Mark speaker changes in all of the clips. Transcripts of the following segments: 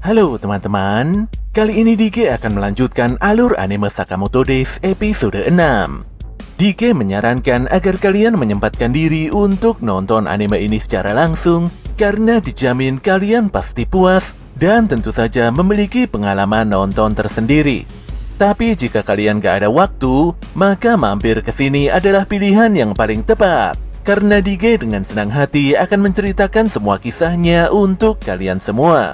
Speaker 1: Halo teman-teman, kali ini Dike akan melanjutkan alur anime Sakamoto Days episode 6. Dike menyarankan agar kalian menyempatkan diri untuk nonton anime ini secara langsung karena dijamin kalian pasti puas dan tentu saja memiliki pengalaman nonton tersendiri. Tapi jika kalian gak ada waktu, maka mampir ke sini adalah pilihan yang paling tepat. Karena Dike dengan senang hati akan menceritakan semua kisahnya untuk kalian semua.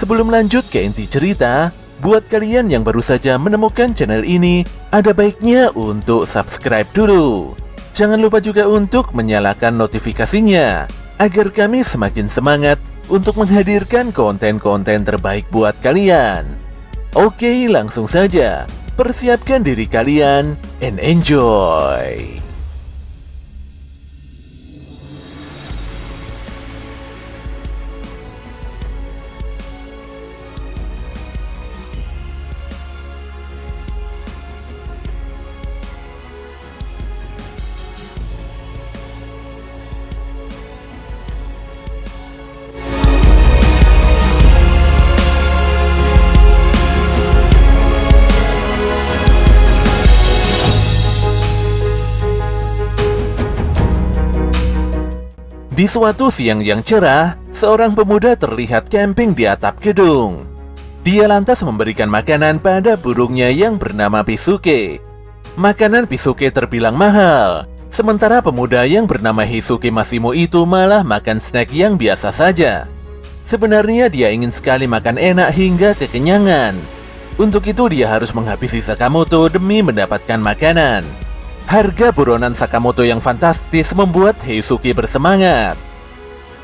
Speaker 1: Sebelum lanjut ke inti cerita, buat kalian yang baru saja menemukan channel ini, ada baiknya untuk subscribe dulu. Jangan lupa juga untuk menyalakan notifikasinya, agar kami semakin semangat untuk menghadirkan konten-konten terbaik buat kalian. Oke, langsung saja. Persiapkan diri kalian and enjoy! Di suatu siang yang cerah, seorang pemuda terlihat camping di atap gedung. Dia lantas memberikan makanan pada burungnya yang bernama Pisuke. Makanan Pisuke terbilang mahal, sementara pemuda yang bernama Hisuke Mashimo itu malah makan snack yang biasa saja. Sebenarnya dia ingin sekali makan enak hingga kekenyangan. Untuk itu dia harus menghabisi Sakamoto demi mendapatkan makanan. Harga buronan Sakamoto yang fantastis membuat Heisuke bersemangat.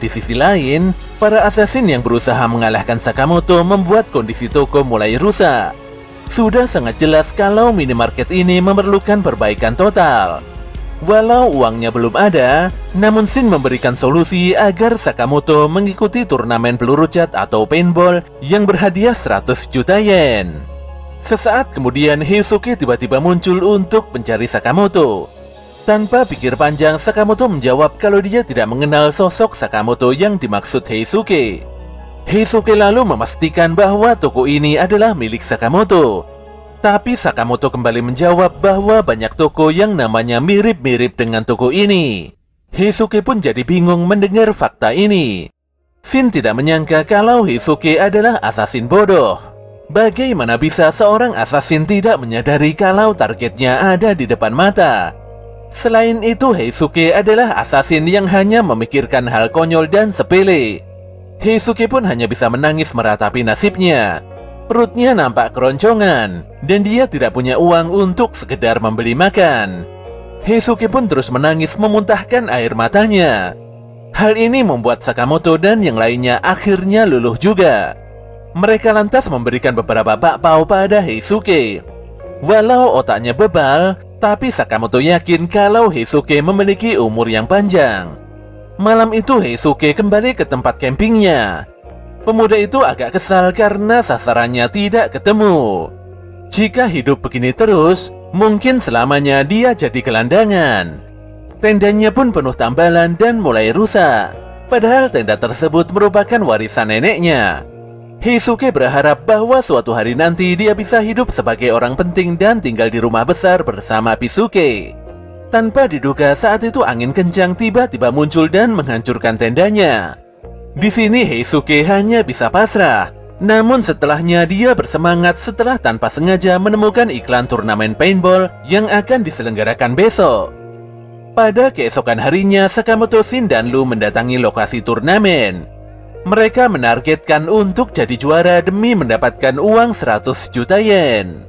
Speaker 1: Di sisi lain, para assassin yang berusaha mengalahkan Sakamoto membuat kondisi toko mulai rusak. Sudah sangat jelas kalau minimarket ini memerlukan perbaikan total. Walau uangnya belum ada, namun Shin memberikan solusi agar Sakamoto mengikuti turnamen peluru cat atau paintball yang berhadiah 100 juta yen. Sesaat kemudian Heisuke tiba-tiba muncul untuk mencari Sakamoto. Tanpa pikir panjang, Sakamoto menjawab kalau dia tidak mengenal sosok Sakamoto yang dimaksud Heisuke. Heisuke lalu memastikan bahwa toko ini adalah milik Sakamoto. Tapi Sakamoto kembali menjawab bahwa banyak toko yang namanya mirip-mirip dengan toko ini. Heisuke pun jadi bingung mendengar fakta ini. Shin tidak menyangka kalau Heisuke adalah assassin bodoh. Bagaimana bisa seorang assassin tidak menyadari kalau targetnya ada di depan mata? Selain itu, Heisuke adalah assassin yang hanya memikirkan hal konyol dan sepele. Heisuke pun hanya bisa menangis meratapi nasibnya. Perutnya nampak keroncongan, dan dia tidak punya uang untuk sekedar membeli makan. Heisuke pun terus menangis memuntahkan air matanya. Hal ini membuat Sakamoto dan yang lainnya akhirnya luluh juga. Mereka lantas memberikan beberapa bakpao pada Heisuke. Walau otaknya bebal, tapi Sakamoto yakin kalau Heisuke memiliki umur yang panjang. Malam itu Heisuke kembali ke tempat campingnya. Pemuda itu agak kesal karena sasarannya tidak ketemu. Jika hidup begini terus, mungkin selamanya dia jadi gelandangan. Tendanya pun penuh tambalan dan mulai rusak. Padahal tenda tersebut merupakan warisan neneknya. Heisuke berharap bahwa suatu hari nanti dia bisa hidup sebagai orang penting dan tinggal di rumah besar bersama Pisuke. Tanpa diduga saat itu angin kencang tiba-tiba muncul dan menghancurkan tendanya. Di sini Heisuke hanya bisa pasrah. Namun setelahnya dia bersemangat setelah tanpa sengaja menemukan iklan turnamen paintball yang akan diselenggarakan besok. Pada keesokan harinya, Sakamoto, Shin, dan Lu mendatangi lokasi turnamen. Mereka menargetkan untuk jadi juara demi mendapatkan uang 100 juta yen.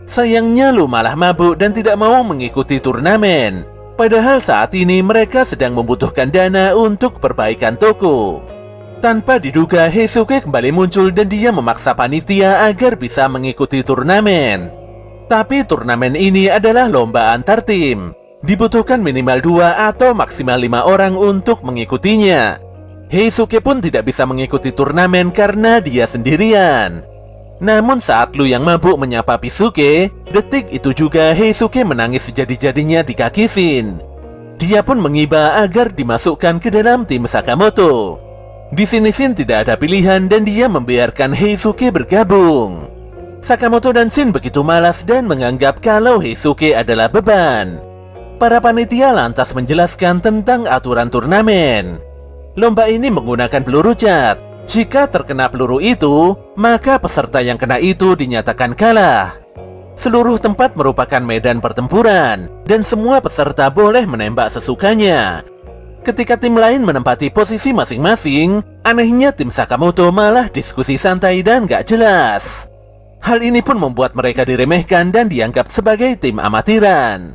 Speaker 1: Sayangnya Lu malah mabuk dan tidak mau mengikuti turnamen. Padahal saat ini mereka sedang membutuhkan dana untuk perbaikan toko. Tanpa diduga, Heisuke kembali muncul dan dia memaksa panitia agar bisa mengikuti turnamen. Tapi turnamen ini adalah lomba antar tim. Dibutuhkan minimal 2 atau maksimal 5 orang untuk mengikutinya. Heisuke pun tidak bisa mengikuti turnamen karena dia sendirian. Namun saat Lu yang mabuk menyapa Pisuke, detik itu juga Heisuke menangis sejadi-jadinya di kaki Shin. Dia pun mengiba agar dimasukkan ke dalam tim Sakamoto. Di sini Shin tidak ada pilihan dan dia membiarkan Heisuke bergabung. Sakamoto dan Shin begitu malas dan menganggap kalau Heisuke adalah beban. Para panitia lantas menjelaskan tentang aturan turnamen. Lomba ini menggunakan peluru cat. Jika terkena peluru itu, maka peserta yang kena itu dinyatakan kalah. Seluruh tempat merupakan medan pertempuran, dan semua peserta boleh menembak sesukanya. Ketika tim lain menempati posisi masing-masing, anehnya tim Sakamoto malah diskusi santai dan gak jelas. Hal ini pun membuat mereka diremehkan dan dianggap sebagai tim amatiran.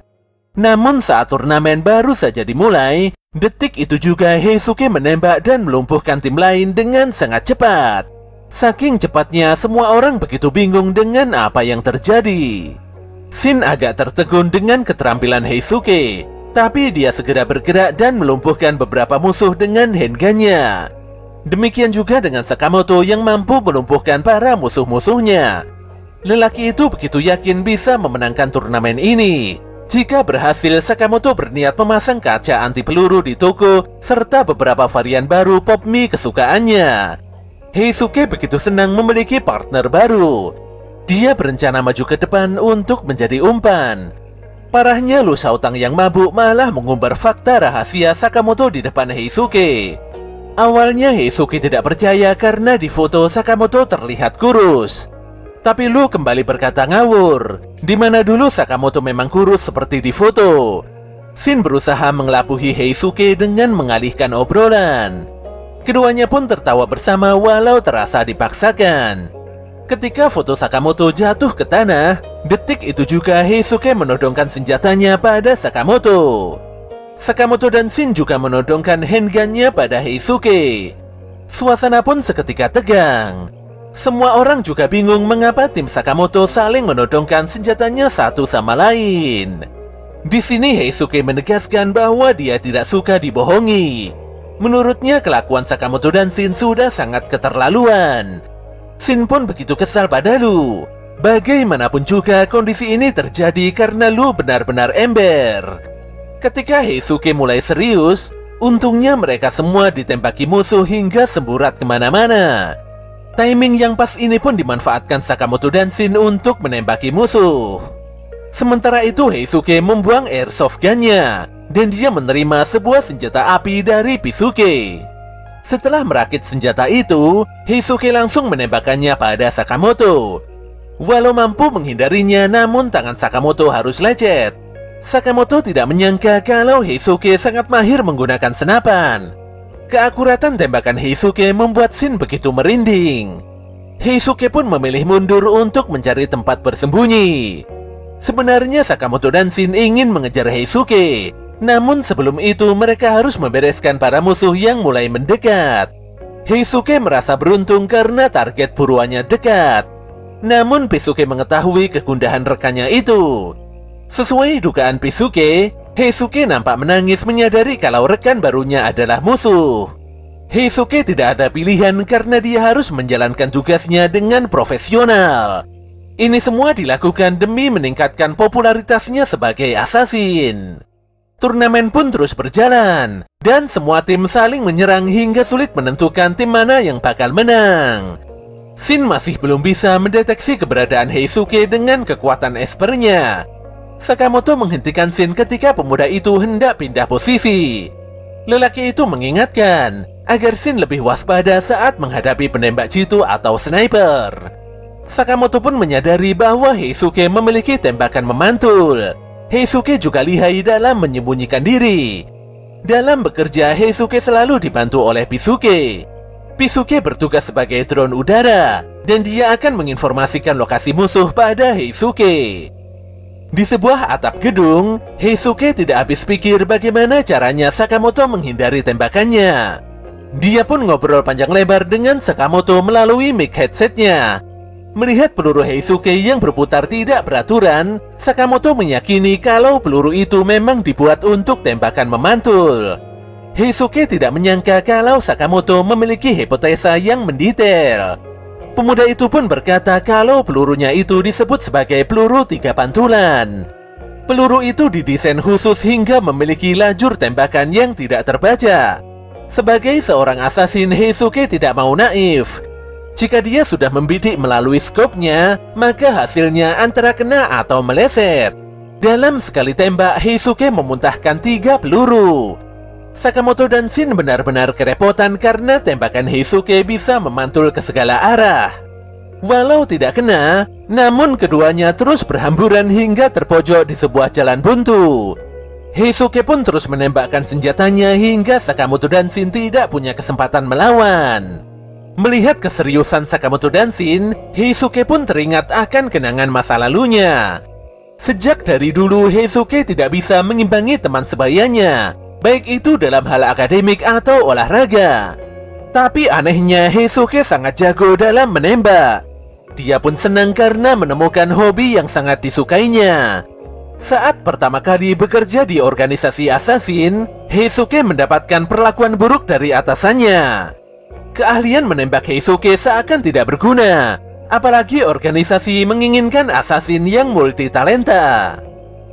Speaker 1: Namun saat turnamen baru saja dimulai, detik itu juga Heisuke menembak dan melumpuhkan tim lain dengan sangat cepat. Saking cepatnya, semua orang begitu bingung dengan apa yang terjadi. Shin agak tertegun dengan keterampilan Heisuke, tapi dia segera bergerak dan melumpuhkan beberapa musuh dengan handgunnya. Demikian juga dengan Sakamoto yang mampu melumpuhkan para musuh-musuhnya. Lelaki itu begitu yakin bisa memenangkan turnamen ini. Jika berhasil, Sakamoto berniat memasang kaca anti peluru di toko serta beberapa varian baru pop mie kesukaannya. Heisuke begitu senang memiliki partner baru. Dia berencana maju ke depan untuk menjadi umpan. Parahnya, Lu Shaotang yang mabuk malah mengumbar fakta rahasia Sakamoto di depan Heisuke. Awalnya Heisuke tidak percaya karena di foto Sakamoto terlihat kurus. Tapi Lu kembali berkata ngawur. Di mana dulu Sakamoto memang kurus seperti di foto. Shin berusaha mengelabuhi Heisuke dengan mengalihkan obrolan. Keduanya pun tertawa bersama walau terasa dipaksakan. Ketika foto Sakamoto jatuh ke tanah, detik itu juga Heisuke menodongkan senjatanya pada Sakamoto. Sakamoto dan Shin juga menodongkan handgunnya pada Heisuke. Suasana pun seketika tegang. Semua orang juga bingung mengapa tim Sakamoto saling menodongkan senjatanya satu sama lain. Di sini Heisuke menegaskan bahwa dia tidak suka dibohongi. Menurutnya kelakuan Sakamoto dan Shin sudah sangat keterlaluan. Shin pun begitu kesal pada Lu. Bagaimanapun juga kondisi ini terjadi karena Lu benar-benar ember. Ketika Heisuke mulai serius, untungnya mereka semua ditembaki musuh hingga semburat kemana-mana. Timing yang pas ini pun dimanfaatkan Sakamoto dan Shin untuk menembaki musuh. Sementara itu Heisuke membuang airsoft gun-nya, dan dia menerima sebuah senjata api dari Pisuke. Setelah merakit senjata itu, Heisuke langsung menembakkannya pada Sakamoto. Walau mampu menghindarinya, namun tangan Sakamoto harus lecet. Sakamoto tidak menyangka kalau Heisuke sangat mahir menggunakan senapan. Keakuratan tembakan Heisuke membuat Shin begitu merinding. Heisuke pun memilih mundur untuk mencari tempat bersembunyi. Sebenarnya Sakamoto dan Shin ingin mengejar Heisuke, namun sebelum itu mereka harus membereskan para musuh yang mulai mendekat. Heisuke merasa beruntung karena target buruannya dekat. Namun Pisuke mengetahui kegundahan rekannya itu. Sesuai dugaan Pisuke, Heisuke nampak menangis menyadari kalau rekan barunya adalah musuh. Heisuke tidak ada pilihan karena dia harus menjalankan tugasnya dengan profesional. Ini semua dilakukan demi meningkatkan popularitasnya sebagai assassin. Turnamen pun terus berjalan, dan semua tim saling menyerang hingga sulit menentukan tim mana yang bakal menang. Shin masih belum bisa mendeteksi keberadaan Heisuke dengan kekuatan espernya. Sakamoto menghentikan Shin ketika pemuda itu hendak pindah posisi. Lelaki itu mengingatkan agar Shin lebih waspada saat menghadapi penembak jitu atau sniper. Sakamoto pun menyadari bahwa Heisuke memiliki tembakan memantul. Heisuke juga lihai dalam menyembunyikan diri. Dalam bekerja, Heisuke selalu dibantu oleh Pisuke. Pisuke bertugas sebagai drone udara, dan dia akan menginformasikan lokasi musuh pada Heisuke. Di sebuah atap gedung, Heisuke tidak habis pikir bagaimana caranya Sakamoto menghindari tembakannya. Dia pun ngobrol panjang lebar dengan Sakamoto melalui mic headsetnya. Melihat peluru Heisuke yang berputar tidak beraturan, Sakamoto meyakini kalau peluru itu memang dibuat untuk tembakan memantul. Heisuke tidak menyangka kalau Sakamoto memiliki hipotesa yang mendetail. Pemuda itu pun berkata kalau pelurunya itu disebut sebagai peluru 3 pantulan. Peluru itu didesain khusus hingga memiliki lajur tembakan yang tidak terbaca. Sebagai seorang assassin, Heisuke tidak mau naif. Jika dia sudah membidik melalui skopnya, maka hasilnya antara kena atau meleset. Dalam sekali tembak, Heisuke memuntahkan 3 peluru. Sakamoto dan Shin benar-benar kerepotan karena tembakan Heisuke bisa memantul ke segala arah. Walau tidak kena, namun keduanya terus berhamburan hingga terpojok di sebuah jalan buntu. Heisuke pun terus menembakkan senjatanya hingga Sakamoto dan Shin tidak punya kesempatan melawan. Melihat keseriusan Sakamoto dan Shin, Heisuke pun teringat akan kenangan masa lalunya. Sejak dari dulu, Heisuke tidak bisa mengimbangi teman sebayanya, baik itu dalam hal akademik atau olahraga. Tapi anehnya, Heisuke sangat jago dalam menembak. Dia pun senang karena menemukan hobi yang sangat disukainya. Saat pertama kali bekerja di organisasi assassin, Heisuke mendapatkan perlakuan buruk dari atasannya. Keahlian menembak Heisuke seakan tidak berguna, apalagi organisasi menginginkan assassin yang multitalenta.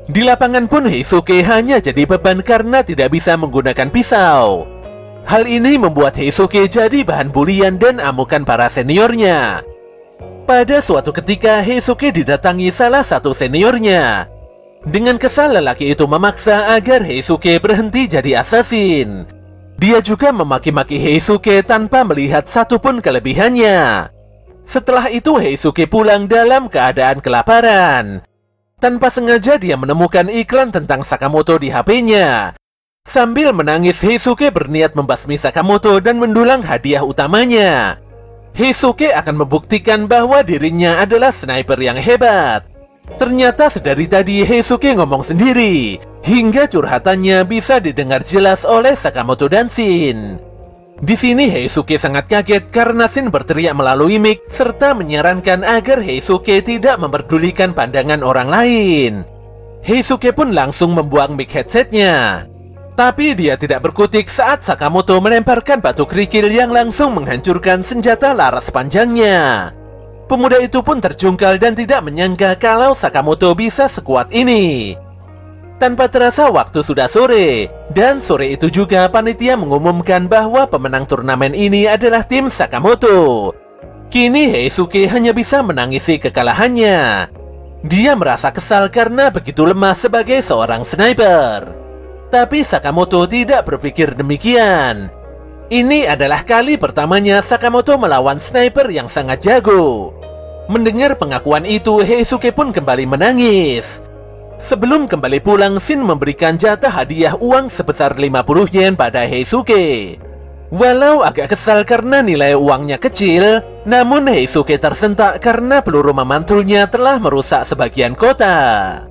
Speaker 1: Di lapangan pun Heisuke hanya jadi beban karena tidak bisa menggunakan pisau. Hal ini membuat Heisuke jadi bahan bulian dan amukan para seniornya. Pada suatu ketika, Heisuke didatangi salah satu seniornya. Dengan kesal, lelaki itu memaksa agar Heisuke berhenti jadi assassin. Dia juga memaki-maki Heisuke tanpa melihat satupun kelebihannya. Setelah itu, Heisuke pulang dalam keadaan kelaparan. Tanpa sengaja dia menemukan iklan tentang Sakamoto di HP-nya. Sambil menangis, Heisuke berniat membasmi Sakamoto dan mendulang hadiah utamanya. Heisuke akan membuktikan bahwa dirinya adalah sniper yang hebat. Ternyata sedari tadi Heisuke ngomong sendiri, hingga curhatannya bisa didengar jelas oleh Sakamoto dan Shin. Di sini Heisuke sangat kaget karena Shin berteriak melalui mic serta menyarankan agar Heisuke tidak memperdulikan pandangan orang lain. Heisuke pun langsung membuang mic headsetnya. Tapi dia tidak berkutik saat Sakamoto melemparkan batu kerikil yang langsung menghancurkan senjata laras panjangnya. Pemuda itu pun terjungkal dan tidak menyangka kalau Sakamoto bisa sekuat ini. Tanpa terasa waktu sudah sore, dan sore itu juga panitia mengumumkan bahwa pemenang turnamen ini adalah tim Sakamoto. Kini Heisuke hanya bisa menangisi kekalahannya. Dia merasa kesal karena begitu lemah sebagai seorang sniper. Tapi Sakamoto tidak berpikir demikian. Ini adalah kali pertamanya Sakamoto melawan sniper yang sangat jago. Mendengar pengakuan itu, Heisuke pun kembali menangis. Sebelum kembali pulang, Shin memberikan jatah hadiah uang sebesar 50 yen pada Heisuke. Walau agak kesal karena nilai uangnya kecil, namun Heisuke tersentak karena peluru memantulnya telah merusak sebagian kota.